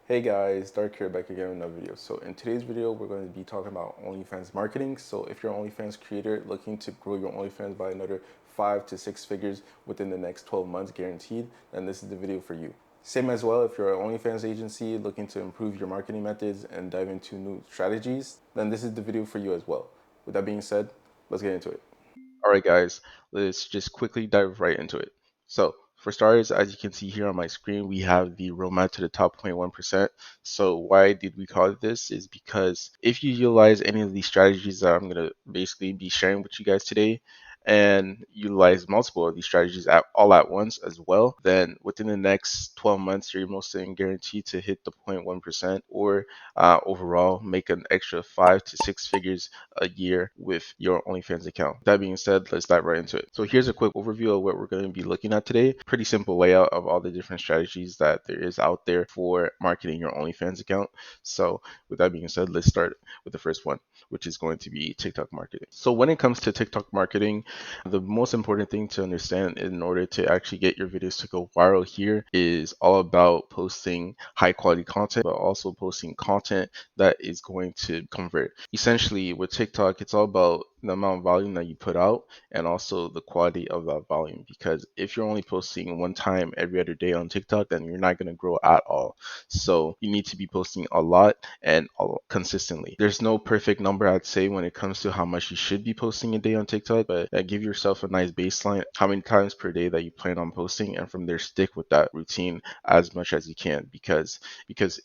Hey guys, Dark here back again with another video. So in today's video, we're going to be talking about OnlyFans marketing. So if you're an OnlyFans creator looking to grow your OnlyFans by another 5 to 6 figures within the next 12 months guaranteed, then this is the video for you. Same as well, if you're an OnlyFans agency looking to improve your marketing methods and dive into new strategies, then this is the video for you as well. With that being said, let's get into it. All right, guys, let's just quickly dive right into it. So, for starters, as you can see here on my screen, we have the roadmap to the top 0.1%. So, why did we call it this? Is because if you utilize any of these strategies that I'm going to basically be sharing with you guys today, and utilize multiple of these strategies all at once as well, then within the next 12 months, you're most guaranteed to hit the 0.1% or overall make an extra 5 to 6 figures a year with your OnlyFans account. That being said, let's dive right into it. So here's a quick overview of what we're going to be looking at today. Pretty simple layout of all the different strategies that there is out there for marketing your OnlyFans account. So with that being said, let's start with the first one, which is going to be TikTok marketing. So when it comes to TikTok marketing, the most important thing to understand in order to actually get your videos to go viral here is all about posting high quality content, but also posting content that is going to convert. Essentially, with TikTok, it's all about the amount of volume that you put out and also the quality of that volume. Because if you're only posting one time every other day on TikTok, then you're not going to grow at all. So you need to be posting a lot and consistently. There's no perfect number I'd say when it comes to how much you should be posting a day on TikTok, but give yourself a nice baseline, how many times per day that you plan on posting, and from there stick with that routine as much as you can. Because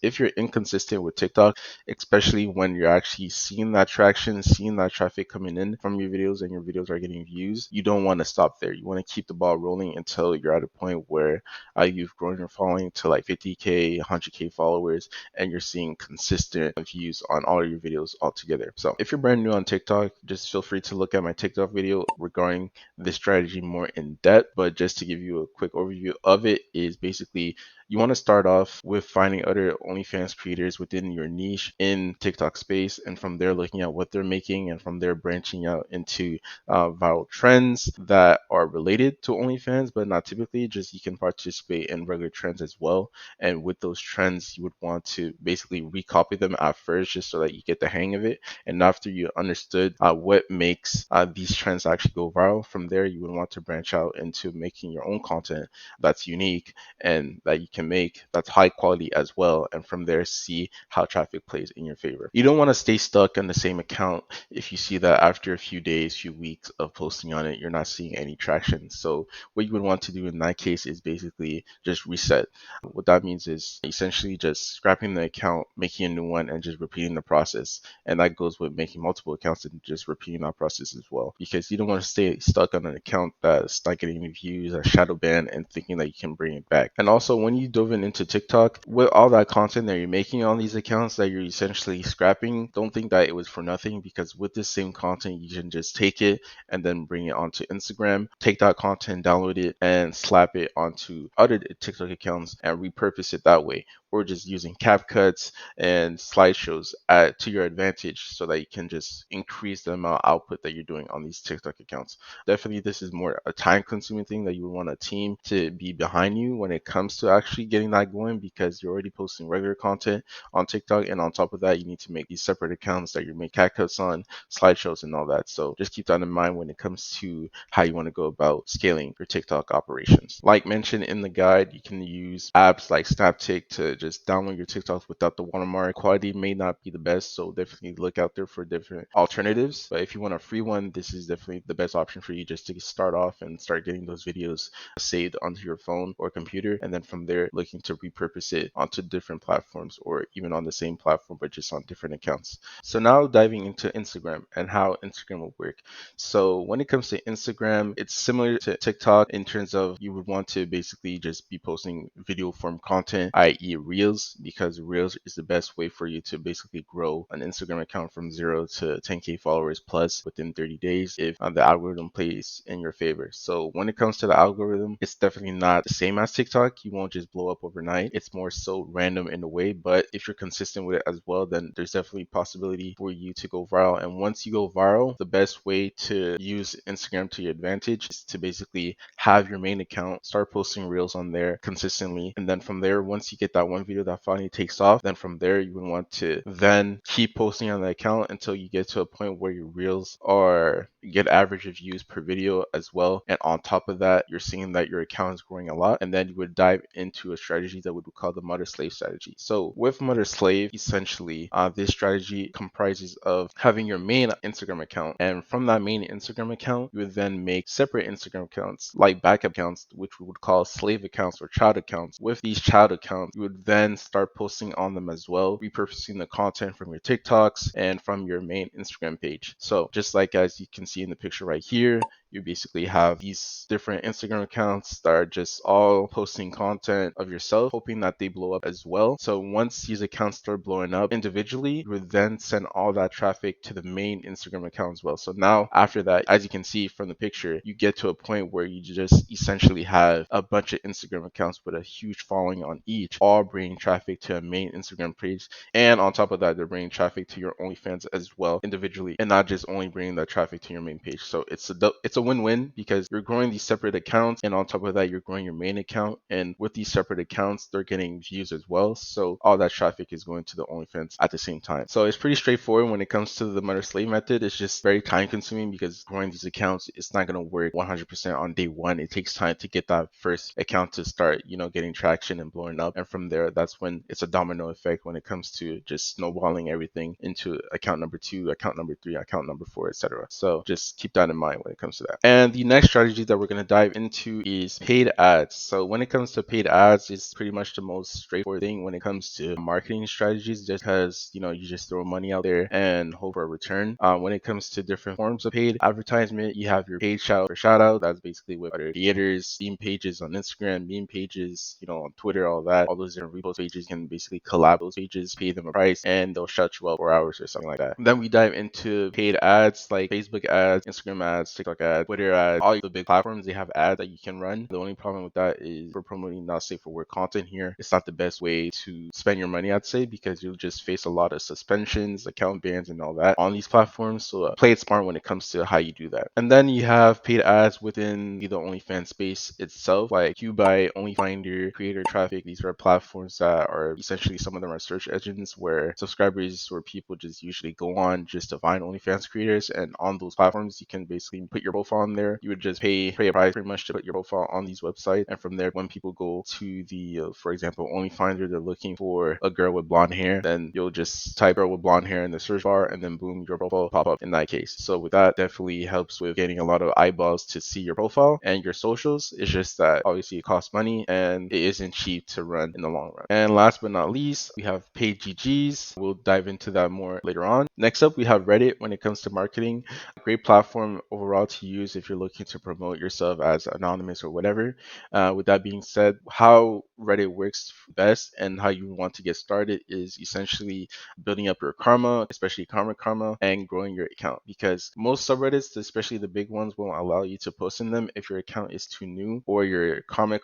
if you're inconsistent with TikTok, especially when you're actually seeing that traction, seeing that traffic coming in from your videos and your videos are getting views, you don't want to stop there. You want to keep the ball rolling until you're at a point where you've grown your following to like 50K, 100K followers, and you're seeing consistent views on all of your videos altogether. So if you're brand new on TikTok, just feel free to look at my TikTok video regarding this strategy more in depth. But just to give you a quick overview of it, is basically you want to start off with finding other OnlyFans creators within your niche in TikTok space, and from there looking at what they're making, and from there branching out into viral trends that are related to OnlyFans, but not typically. Just you can participate in regular trends as well. And with those trends, you would want to basically recopy them at first, just so that you get the hang of it. And after you understood what makes these trends actually go viral, from there you would want to branch out into making your own content that's unique and that you can make that's high quality as well, and from there see how traffic plays in your favor. You don't want to stay stuck on the same account if you see that after a few days, few weeks of posting on it, you're not seeing any traction. So what you would want to do in that case is basically just reset. What that means is essentially just scrapping the account, making a new one, and just repeating the process. And that goes with making multiple accounts and just repeating that process as well, because you don't want to stay stuck on an account that's not getting any views, a shadow ban, and thinking that you can bring it back. And also, when you dove into TikTok, with all that content that you're making on these accounts that you're essentially scrapping, don't think that it was for nothing, because with this same content, you can just take it and then bring it onto Instagram, take that content, download it, and slap it onto other TikTok accounts and repurpose it that way, or just using CapCuts and slideshows to your advantage, so that you can just increase the amount of output that you're doing on these TikTok accounts. Definitely, this is more a time consuming thing that you would want a team to be behind you when it comes to actually getting that going, because you're already posting regular content on TikTok. And on top of that, you need to make these separate accounts that you make CapCuts on, slideshows, and all that. So just keep that in mind when it comes to how you want to go about scaling your TikTok operations. Like mentioned in the guide, you can use apps like SnapTik to just download your TikToks without the watermark. Quality may not be the best, so definitely look out there for different alternatives. But if you want a free one, this is definitely the best option for you, just to start off and start getting those videos saved onto your phone or computer, and then from there looking to repurpose it onto different platforms, or even on the same platform but just on different accounts. So now diving into Instagram and how Instagram will work. So when it comes to Instagram, it's similar to TikTok in terms of you would want to basically just be posting video form content, i.e. Reels, because Reels is the best way for you to basically grow an Instagram account from 0 to 10K followers plus within 30 days if the algorithm plays in your favor. So when it comes to the algorithm, it's definitely not the same as TikTok. You won't just just blow up overnight. It's more so random in a way, but if you're consistent with it as well, then there's definitely possibility for you to go viral. And once you go viral, the best way to use Instagram to your advantage is to basically have your main account, start posting reels on there consistently. And then from there, once you get that one video that finally takes off, then from there, you would want to then keep posting on the account until you get to a point where your reels are get average of views per video as well. And on top of that, you're seeing that your account is growing a lot. And then you would dive into a strategy that would be called the mother slave strategy. So with mother slave, essentially, this strategy comprises of having your main Instagram account. And from that main Instagram account, you would then make separate Instagram accounts like backup accounts, which we would call slave accounts or child accounts. With these child accounts, you would then start posting on them as well, repurposing the content from your TikToks and from your main Instagram page. So just like as you can see in the picture right here, you basically have these different Instagram accounts that are just all posting content of yourself, hoping that they blow up as well. So once these accounts start blowing up individually, you would then send all that traffic to the main Instagram account as well. So now after that, as you can see from the picture, you get to a point where you just essentially have a bunch of Instagram accounts with a huge following on each, all bringing traffic to a main Instagram page. And on top of that, they're bringing traffic to your OnlyFans as well individually, and not just only bringing that traffic to your main page. So it's a win-win because you're growing these separate accounts, and on top of that, you're growing your main account. And with these separate accounts, they're getting views as well. So all that traffic is going to the OnlyFans at the same time. So it's pretty straightforward when it comes to the mother slave method. It's just very time consuming because growing these accounts, it's not going to work 100% on day one. It takes time to get that first account to start, getting traction and blowing up. And from there, that's when it's a domino effect when it comes to just snowballing everything into account number 2, account number 3, account number 4, etc. So just keep that in mind when it comes to that. And the next strategy that we're going to dive into is paid ads. So when it comes to paid ads, it's pretty much the most straightforward thing when it comes to marketing strategies, just because, you just throw money out there and hope for a return. When it comes to different forms of paid advertisement, you have your paid shout out. That's basically with other creators, meme pages on Instagram, meme pages, on Twitter, all that. All those different repost pages can basically collab those pages, pay them a price, and they'll shout you out for hours or something like that. Then we dive into paid ads like Facebook ads, Instagram ads, TikTok ads, Twitter ads. All the big platforms, they have ads that you can run. The only problem with that is for promoting not safe for work content here, it's not the best way to spend your money, I'd say, because you'll just face a lot of suspensions, account bans, and all that on these platforms. So play it smart when it comes to how you do that. And then you have paid ads within the OnlyFans space itself, like QBuy, OnlyFinder, Creator Traffic. These are platforms that are essentially, some of them are search engines where subscribers or people just usually go on just to find OnlyFans creators. And on those platforms, you can basically put your profile on there. You would just pay a price pretty much to put your profile on these websites. And from there, when people go to the, for example, OnlyFinder, they're looking for a girl with blonde hair, then you'll just type girl with blonde hair in the search bar, and then boom, your profile pop up in that case. So with that, definitely helps with getting a lot of eyeballs to see your profile and your socials. It's just that obviously it costs money and it isn't cheap to run in the long run. And last but not least, we have paid GGs. We'll dive into that more later on. Next up, we have Reddit when it comes to marketing. A great platform overall to use if you're looking to promote yourself as anonymous or whatever. With that being said, how Reddit works best and how you want to get started is essentially building up your karma, especially karma, and growing your account, because most subreddits, especially the big ones, won't allow you to post in them if your account is too new or your karma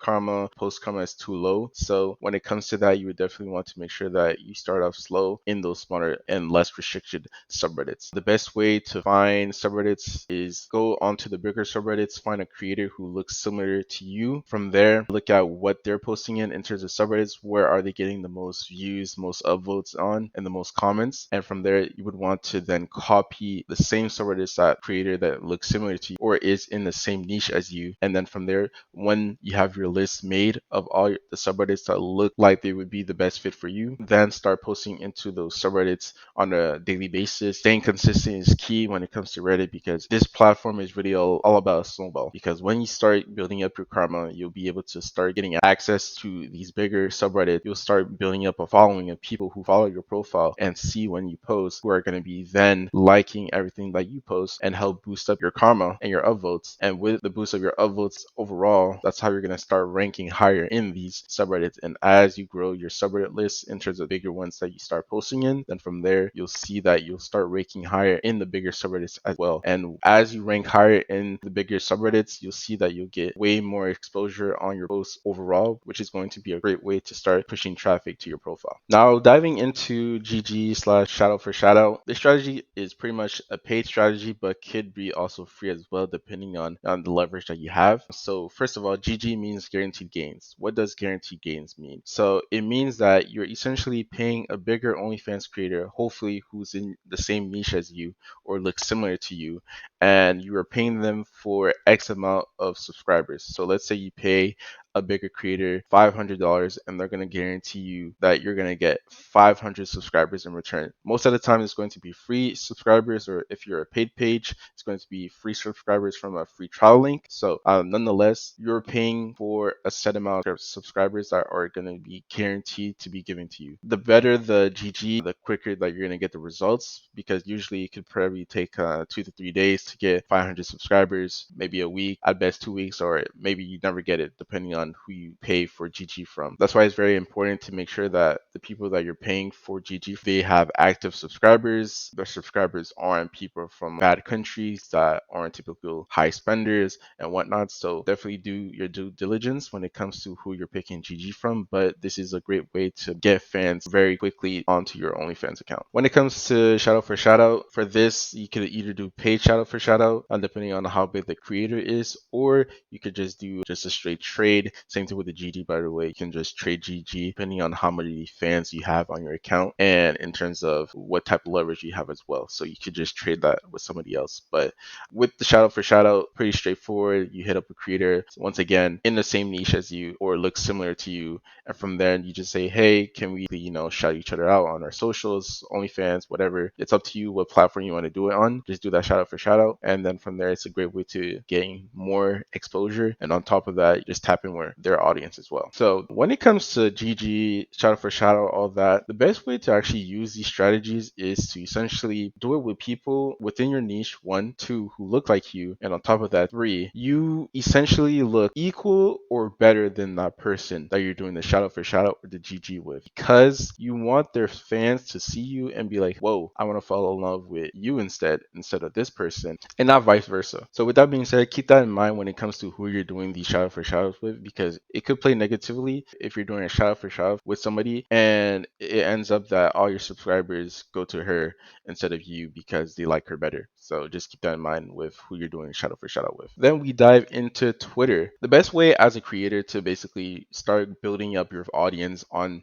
post karma is too low. So when it comes to that, you would definitely want to make sure that you start off slow in those smaller and less restricted subreddits. The best way to find subreddits is go onto the bigger subreddits, find a creator who looks similar to you. From there, look at what they're posting in terms of subreddits. Where are they getting the most views, most upvotes on, and the most comments? And from there, you would want to then copy the same subreddits, that creator that looks similar to you or is in the same niche as you. And then from there, when you have your list made of all the subreddits that look like they would be the best fit for you, then start posting into those subreddits on a daily basis. Staying consistent is key when it comes to Reddit, because this platform is really all about a snowball. Because when you start building up your karma, you'll be able to start getting access to these bigger subreddits. You'll start building up a following of people who follow your profile and see when you post, who are going to be then liking everything that you post and help boost up your karma and your upvotes. And with the boost of your upvotes overall, that's how you're going to start ranking higher in these subreddits. And as you grow your subreddit list in terms of bigger ones that you start posting in, then from there, you'll see that you'll start ranking higher in the bigger subreddits as well. And as you rank higher in the bigger subreddits, you'll see that you'll get way more exposure on your posts overall, which is going going to be a great way to start pushing traffic to your profile. Now, diving into GG slash shadow for shadow, this strategy is pretty much a paid strategy, but could be also free as well, depending on the leverage that you have. So first of all, GG means guaranteed gains. What does guaranteed gains mean? So it means that you're essentially paying a bigger OnlyFans creator, hopefully who's in the same niche as you or looks similar to you, and you are paying them for X amount of subscribers. So let's say you pay a bigger creator $500 and they're going to guarantee you that you're going to get 500 subscribers in return. Most of the time it's going to be free subscribers, or if you're a paid page, it's going to be free subscribers from a free trial link. So nonetheless, you're paying for a set amount of subscribers that are going to be guaranteed to be given to you. The better the GG, the quicker that you're going to get the results, because usually it could probably take 2 to 3 days to get 500 subscribers, maybe a week, at best 2 weeks, or maybe you never get it depending on who you pay for GG from. That's why it's very important to make sure that the people that you're paying for GG, they have active subscribers. Their subscribers aren't people from bad countries that aren't typical high spenders and whatnot. So definitely do your due diligence when it comes to who you're picking GG from. But this is a great way to get fans very quickly onto your OnlyFans account. When it comes to shadow for shadow, for this, you could either do paid shadow for shadow, depending on how big the creator is, or you could just do just a straight trade. Same thing with the GG, by the way. You can just trade GG depending on how many fans you have on your account and in terms of what type of leverage you have as well. So you could just trade that with somebody else. But with the shadow for shadow, pretty straightforward. You hit up a creator, once again, in the same niche as you or looks similar to you. And from there, you just say, hey, can we, shout each other out on our socials, OnlyFans, whatever. It's up to you what platform you want to do it on. Just do that shadow for shadow. And then from there, it's a great way to gain more exposure. And on top of that, just tap in with their audience as well. So when it comes to GG, shadow for shadow, all that, the best way to actually use these strategies is to essentially do it with people within your niche, 1, 2, who look like you. And on top of that, 3, you essentially look equal or better than that person that you're doing the shadow for shadow or the GG with, because you want their fans to see you and be like, whoa, I want to fall in love with you instead of this person, and not vice versa. So with that being said, keep that in mind when it comes to who you're doing these shadow for shadows with, because it could play negatively if you're doing a shadow for shadow with somebody and it ends up that all your subscribers go to her instead of you because they like her better. So just keep that in mind with who you're doing shadow for shadow with. Then we dive into Twitter. The best way as a creator to basically start building up your audience on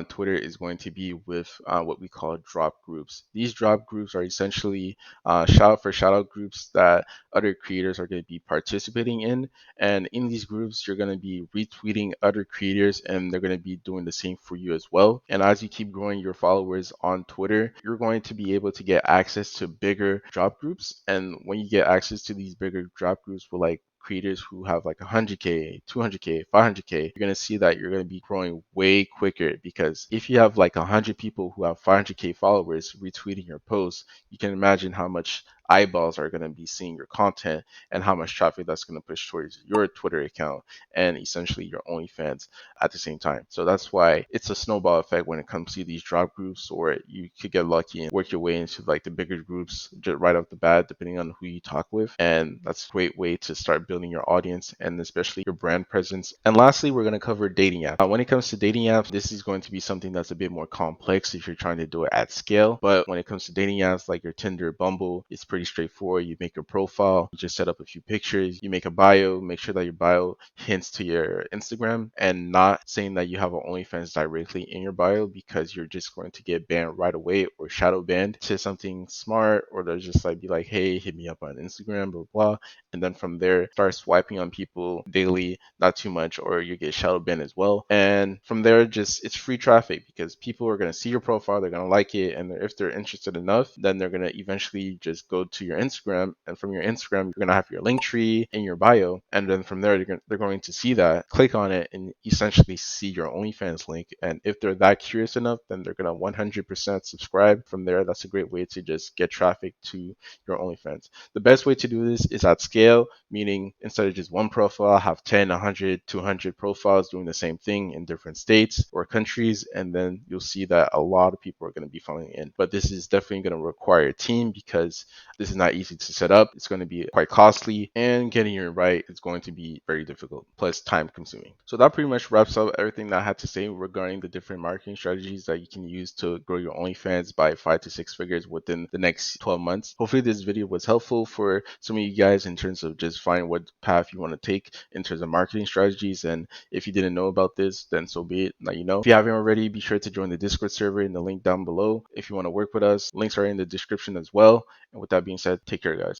Twitter is going to be with what we call drop groups. These drop groups are essentially shout out for shout out groups that other creators are going to be participating in. And in these groups, you're going to be retweeting other creators and they're going to be doing the same for you as well. And as you keep growing your followers on Twitter, you're going to be able to get access to bigger drop groups. And when you get access to these bigger drop groups with like creators who have like 100K, 200K, 500K, you're going to see that you're going to be growing way quicker, because if you have like 100 people who have 500K followers retweeting your posts, you can imagine how much eyeballs are going to be seeing your content and how much traffic that's going to push towards your Twitter account and essentially your OnlyFans at the same time. So that's why it's a snowball effect when it comes to these drop groups, or you could get lucky and work your way into like the bigger groups just right off the bat, depending on who you talk with. And that's a great way to start building your audience and especially your brand presence. And lastly, we're going to cover dating apps. When it comes to dating apps, this is going to be something that's a bit more complex if you're trying to do it at scale. But when it comes to dating apps like your Tinder, Bumble, it's pretty straightforward. You make your profile, you just set up a few pictures, you make a bio, make sure that your bio hints to your Instagram and not saying that you have an OnlyFans directly in your bio, because you're just going to get banned right away or shadow banned. To something smart, or they'll just like be like, hey, hit me up on Instagram, blah, blah. And then from there, start swiping on people daily, not too much, or you get shadow banned as well. And from there, just it's free traffic, because people are going to see your profile, they're going to like it, and if they're interested enough, then they're going to eventually just go to your Instagram, and from your Instagram, you're going to have your link tree in your bio, and then from there, they're going to see that, click on it, and essentially see your OnlyFans link. And if they're that curious enough, then they're going to 100% subscribe. From there, that's a great way to just get traffic to your OnlyFans. The best way to do this is at scale. scale, meaning instead of just one profile, have 10, 100, 200 profiles doing the same thing in different states or countries, and then you'll see that a lot of people are going to be filing in. But this is definitely going to require a team because this is not easy to set up. It's going to be quite costly, and getting it right is going to be very difficult, plus time consuming. So that pretty much wraps up everything that I had to say regarding the different marketing strategies that you can use to grow your OnlyFans by 5 to 6 figures within the next 12 months. Hopefully this video was helpful for some of you guys in terms of just finding what path you want to take in terms of marketing strategies. And if you didn't know about this, then so be it. Now you know. If you haven't already, be sure to join the Discord server in the link down below. If you want to work with us, links are in the description as well. And with that being said, take care, guys.